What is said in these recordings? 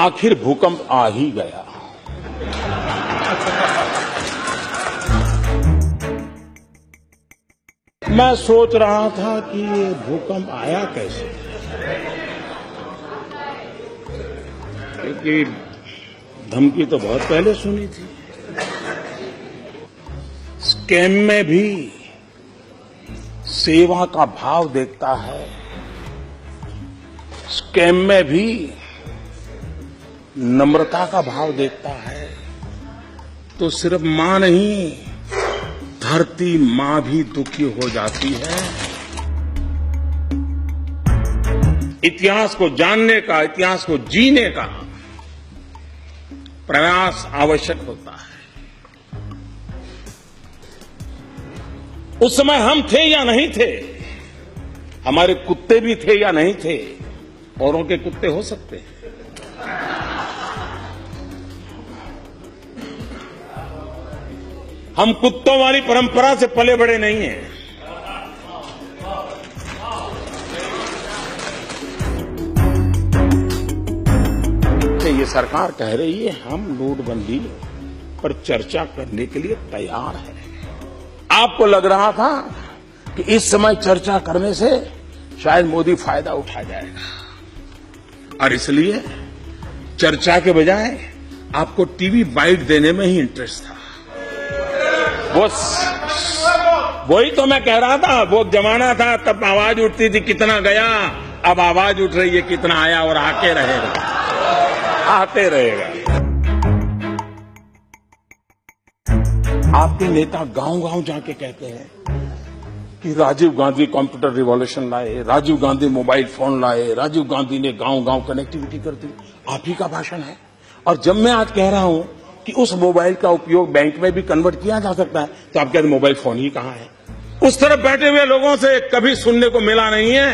आखिर भूकंप आ ही गया। मैं सोच रहा था कि ये भूकंप आया कैसे, क्योंकि धमकी तो बहुत पहले सुनी थी। स्कैम में भी सेवा का भाव देखता है, स्कैम में भी नम्रता का भाव देखता है। तो सिर्फ मां नहीं, धरती मां भी दुखी हो जाती है। इतिहास को जानने का, इतिहास को जीने का प्रयास आवश्यक होता है। उस समय हम थे या नहीं थे, हमारे कुत्ते भी थे या नहीं थे, औरों के कुत्ते हो सकते हैं। हम कुत्तों वाली परंपरा से पले बड़े नहीं हैं। ये सरकार कह रही है हम नोटबंदी पर चर्चा करने के लिए तैयार है। आपको लग रहा था कि इस समय चर्चा करने से शायद मोदी फायदा उठा जाएगा और इसलिए चर्चा के बजाय आपको टीवी बाइट देने में ही इंटरेस्ट था। वही तो मैं कह रहा था, वो जमाना था तब आवाज उठती थी कितना गया, अब आवाज उठ रही है कितना आया और आके रहेगा, आते रहेगा। आपके नेता गांव-गांव जाके कहते हैं कि राजीव गांधी कंप्यूटर रिवॉल्यूशन लाए, राजीव गांधी मोबाइल फोन लाए, राजीव गांधी ने गांव-गांव कनेक्टिविटी कर दी। आप ही का भाषण है। और जब मैं आज कह रहा हूं कि उस मोबाइल का उपयोग बैंक में भी कन्वर्ट किया जा सकता है, तो आप कहते मोबाइल फोन ही कहां है? उस तरफ बैठे हुए लोगों से कभी सुनने को मिला नहीं है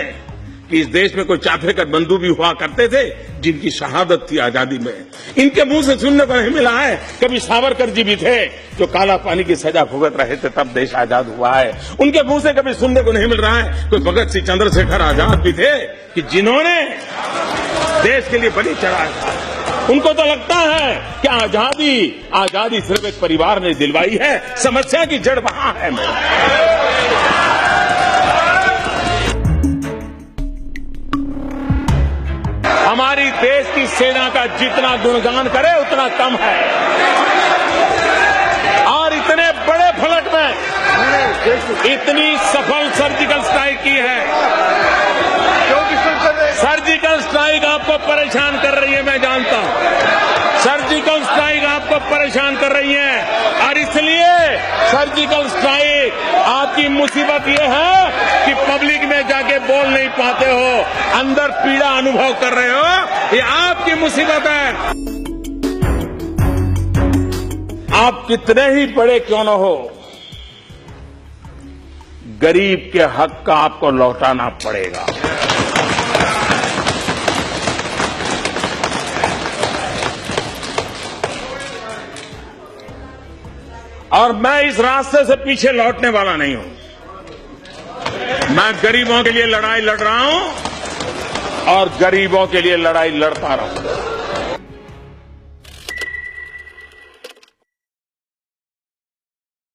कि इस देश में कोई चाफेकर बंधु भी हुआ करते थे जिनकी शहादत थी आजादी में। इनके मुंह से सुनने को नहीं मिला है कभी सावरकर जी भी थे जो काला पानी की सजा भुगत रहे थे तब देश आजाद हुआ है। उनके मुंह से कभी सुनने को नहीं मिल रहा है कोई भगत सिंह चंद्रशेखर आजाद भी थे कि जिन्होंने देश के लिए बलि चढ़ाया। उनको तो लगता है कि आजादी सिर्फ एक परिवार ने दिलवाई है, समस्या की जड़ वहां है। हमारी देश की सेना का जितना गुणगान करे उतना कम है। और इतने बड़े फलक में इतनी सफल सर्जिकल स्ट्राइक की है। सर्जिकल स्ट्राइक आपको परेशान कर रही है, मैं जानता हूं। सर्जिकल स्ट्राइक आपको परेशान कर रही है और इसलिए सर्जिकल स्ट्राइक आपकी मुसीबत यह है कि पब्लिक में जाके बोल नहीं पाते हो, अंदर पीड़ा अनुभव कर रहे हो, ये आपकी मुसीबत है। आप कितने ही बड़े क्यों न हो, गरीब के हक का आपको लौटाना पड़ेगा। और मैं इस रास्ते से पीछे लौटने वाला नहीं हूं। मैं गरीबों के लिए लड़ाई लड़ रहा हूं और गरीबों के लिए लड़ाई लड़ता रहूंगा।